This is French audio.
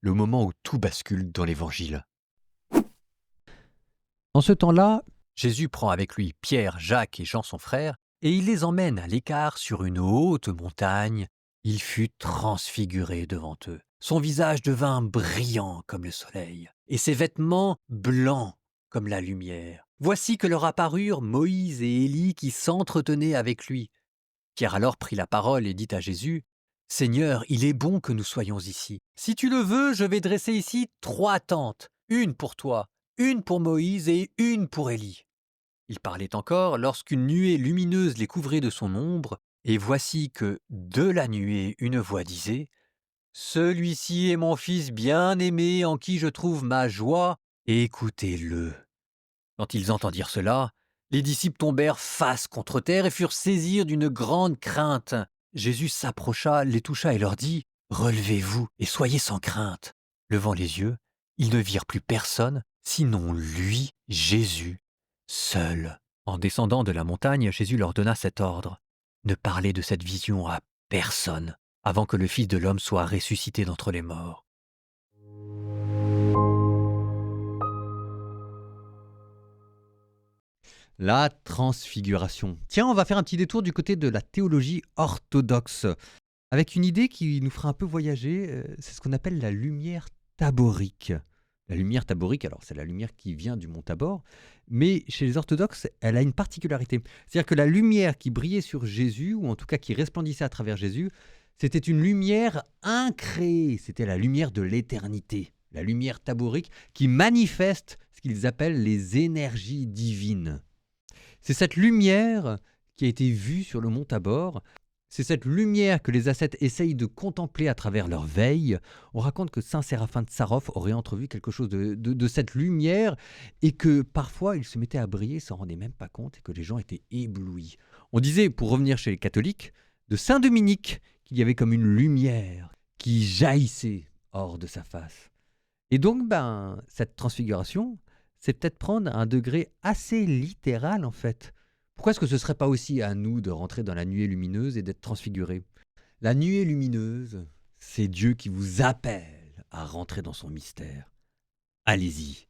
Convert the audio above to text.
le moment où tout bascule dans l'Évangile. En ce temps-là, Jésus prend avec lui Pierre, Jacques et Jean son frère, et il les emmène à l'écart sur une haute montagne. Il fut transfiguré devant eux. Son visage devint brillant comme le soleil, et ses vêtements blancs comme la lumière. Voici que leur apparurent Moïse et Élie qui s'entretenaient avec lui. Pierre alors prit la parole et dit à Jésus, « Seigneur, il est bon que nous soyons ici. Si tu le veux, je vais dresser ici 3 tentes, une pour toi, une pour Moïse et une pour Élie. » Il parlait encore lorsqu'une nuée lumineuse les couvrait de son ombre, et voici que, de la nuée, une voix disait, « Celui-ci est mon fils bien-aimé en qui je trouve ma joie, écoutez-le. » Quand ils entendirent cela, les disciples tombèrent face contre terre et furent saisis d'une grande crainte. Jésus s'approcha, les toucha et leur dit, « Relevez-vous et soyez sans crainte. » Levant les yeux, ils ne virent plus personne, sinon lui, Jésus, seul. En descendant de la montagne, Jésus leur donna cet ordre, « Ne parlez de cette vision à personne, avant que le Fils de l'homme soit ressuscité d'entre les morts. » la transfiguration. Tiens, on va faire un petit détour du côté de la théologie orthodoxe, avec une idée qui nous fera un peu voyager, c'est ce qu'on appelle la lumière taborique. La lumière taborique, alors c'est la lumière qui vient du mont Tabor, mais chez les orthodoxes, elle a une particularité. C'est-à-dire que la lumière qui brillait sur Jésus, ou en tout cas qui resplendissait à travers Jésus, c'était une lumière incréée, c'était la lumière de l'éternité, la lumière taborique qui manifeste ce qu'ils appellent les énergies divines. C'est cette lumière qui a été vue sur le mont Tabor. C'est cette lumière que les ascètes essayent de contempler à travers leur veille. On raconte que saint Séraphin de Sarov aurait entrevu quelque chose de cette lumière et que parfois il se mettait à briller, ne s'en rendait même pas compte et que les gens étaient éblouis. On disait, pour revenir chez les catholiques, de saint Dominique qu'il y avait comme une lumière qui jaillissait hors de sa face. Et donc, cette transfiguration, c'est peut-être prendre un degré assez littéral en fait. Pourquoi est-ce que ce ne serait pas aussi à nous de rentrer dans la nuée lumineuse et d'être transfigurés? La nuée lumineuse, c'est Dieu qui vous appelle à rentrer dans son mystère. Allez-y.